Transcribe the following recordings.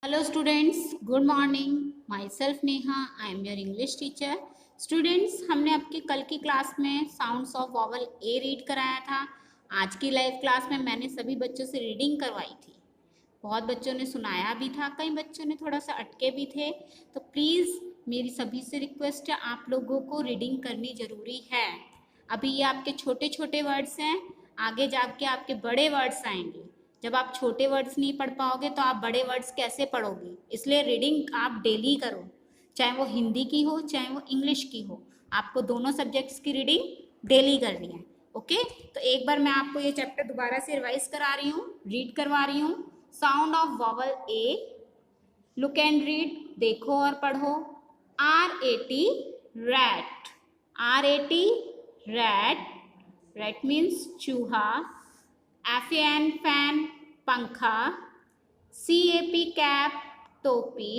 Hello students, good morning. Myself Neha, I am your English teacher. Students, हमने आपकी कल की क्लास में sounds of vowel A read कराया था. आज की लाइव क्लास में मैंने सभी बच्चों से रीडिंग करवाई थी. बहुत बच्चों ने सुनाया भी था, कई बच्चों ने थोड़ा सा अटके भी थे. तो प्लीज़ मेरी सभी से रिक्वेस्ट है, आप लोगों को रीडिंग करनी ज़रूरी है. अभी ये आपके छोटे छोटे वर्ड्स हैं, आगे जाके आपके बड़े वर्ड्स आएंगे. जब आप छोटे वर्ड्स नहीं पढ़ पाओगे तो आप बड़े वर्ड्स कैसे पढ़ोगे. इसलिए रीडिंग आप डेली करो, चाहे वो हिंदी की हो चाहे वो इंग्लिश की हो. आपको दोनों सब्जेक्ट्स की रीडिंग डेली करनी है. ओके, तो एक बार मैं आपको ये चैप्टर दोबारा से रिवाइज करा रही हूँ, रीड करवा रही हूँ. Sound of vowel A, look and read, देखो और पढ़ो. R-A-T, rat. R-A-T, rat. Rat means चूहा. F-A-N, फैन, पंखा. C-A-P, कैप, टोपी.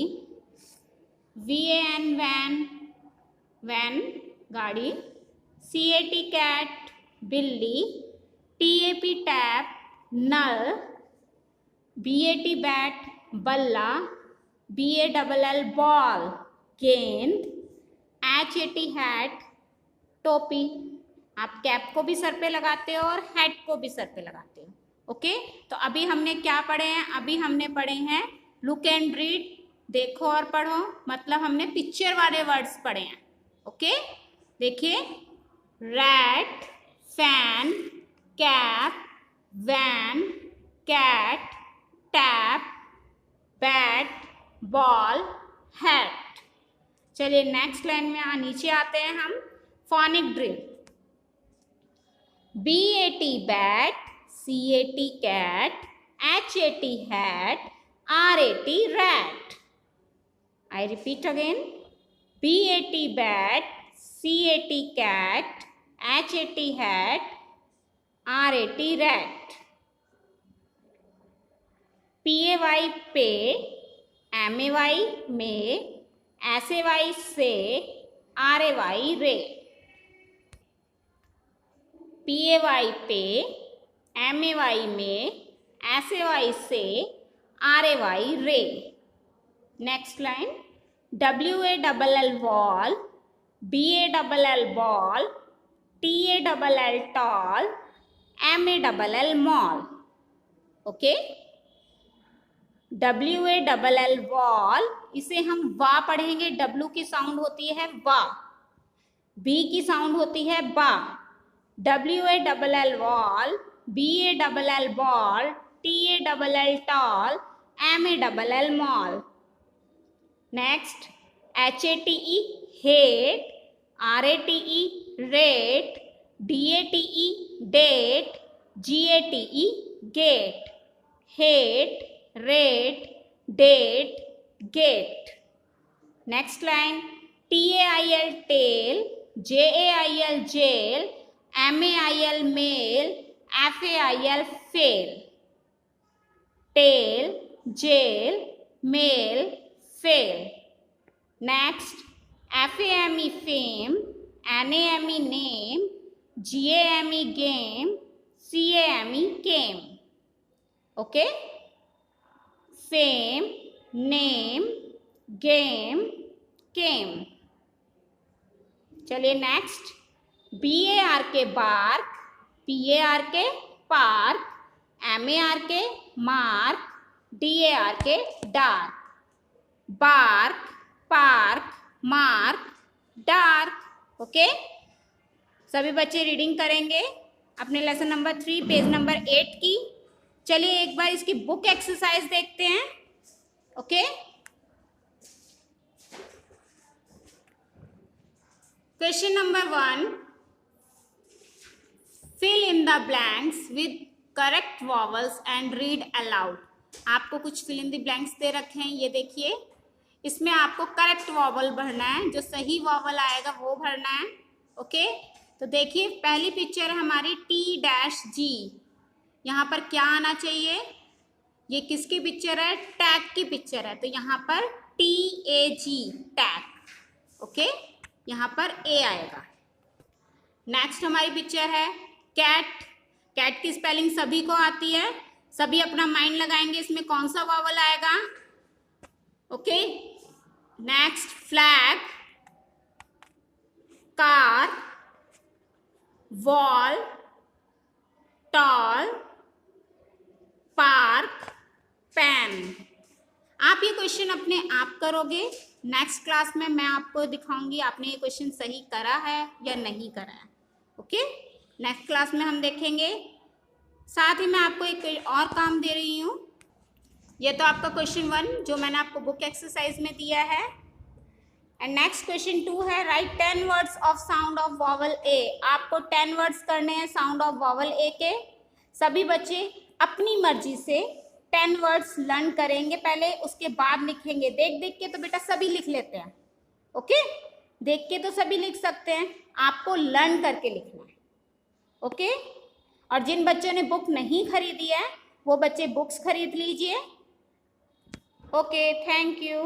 V-A-N, वैन, वैन, गाड़ी. C-A-T, कैट, बिल्ली. T-A-P, टैप, नल. B-A-T, बैट, बल्ला. B-A-L-L, बॉल, गेंद. H-A-T, हैट, टोपी. आप कैप को भी सर पे लगाते हो और हैट को भी सर पे लगाते हो. ओके, तो अभी हमने क्या पढ़े हैं? अभी हमने पढ़े हैं लुक एंड रीड, देखो और पढ़ो. मतलब हमने पिक्चर वाले वर्ड्स पढ़े हैं. ओके, देखिए, rat, fan, cap, van, cat, tap, bat, ball, hat. चलिए नेक्स्ट लाइन में नीचे आते हैं हम. Phonic drill. B-A-T, bat. C-A-T, cat. H-A-T, hat. R-A-T, rat. I repeat again. B-A-T, bat. C-A-T, cat. H-A-T, hat. R-A-T, rat. P-A-Y, pay. M-A-Y, may. S-A-Y, say. R-A-Y, ray. P-A-Y, pay. M-A-Y, may. S-A-Y, say. R-A-Y, ray. Next line. W-A-L-L, wall. B-A-L-L, ball. T-A-L-L, tall. M-A-L-L, mall. Okay? W-A-L-L, wall. इसे हम वा पढ़ेंगे. W की sound होती है वा. B की sound होती है बा. W-A-L-L, wall. B-A-L-L, ball. T-A-L-L, tall. M-A-L-L, mall. Next, H-A-T-E, hate. R-A-T-E, rate. D-A-T-E, date. G-A-T-E, gate. Hate, rate, date, gate. Next line, T-A-I-L, tail. J-A-I-L, jail. M-A-I-L, male. F-A-I-L, fail. Tail, jail, male, fail. Next, F-A-M-E, fame. N-A-M-E, name. G-A-M-E, game. C-A-M-E, came. Okay? Fame, name, game, came. चलिए next. B-A-R के bark. P-A-R के park. M-A-R के mark. D-A-R के dark. Bark, park, mark, dark. Okay, सभी बच्चे reading करेंगे अपने lesson number 3 page number 8 की. चलिए एक बार इसकी बुक एक्सरसाइज देखते हैं. Okay, question number 1, fill in the blanks with correct vowels and read aloud. आपको कुछ fill in the blanks दे रखे हैं, ये देखिए. इसमें आपको करेक्ट वॉवल भरना है, जो सही वॉवल आएगा वो भरना है. ओके, तो देखिए पहली पिक्चर हमारी T-G. यहाँ पर क्या आना चाहिए? ये किसकी पिक्चर है? टैग की पिक्चर है, तो यहाँ पर T-A-G, टैग. ओके, यहाँ पर A आएगा. नेक्स्ट हमारी पिक्चर है कैट. कैट की स्पेलिंग सभी को आती है, सभी अपना माइंड लगाएंगे. इसमें कौन सा वावल आएगा? Okay, next flag, car, wall, tall, park, pen. आप ये क्वेश्चन अपने आप करोगे। नेक्स्ट क्लास में मैं आपको दिखाऊंगी आपने ये क्वेश्चन सही करा है या नहीं करा है। ओके, नेक्स्ट क्लास में हम देखेंगे। साथ ही मैं आपको एक और काम दे रही हूँ। ये तो आपका क्वेश्चन 1 जो मैंने आपको बुक एक्सरसाइज में दिया है। एंड नेक्स्ट क्वेश्चन 2 है, right 10 words of sound of vowel A. आपको 10 वर्ड्स करने हैं साउंड ऑफ वॉवल ए के। सभी बच्चे अपनी मर्जी से 10 वर्ड्स लर्न करेंगे पहले, उसके बाद लिखेंगे। देख देख के तो बेटा सभी लिख लेते हैं। ओके, देख के तो सभी लिख सकते हैं, आपको लर्न करके लिखना है। ओके, और जिन बच्चों ने बुक नहीं खरीदी है वो बच्चे बुक्स खरीद लीजिए। Okay, thank you.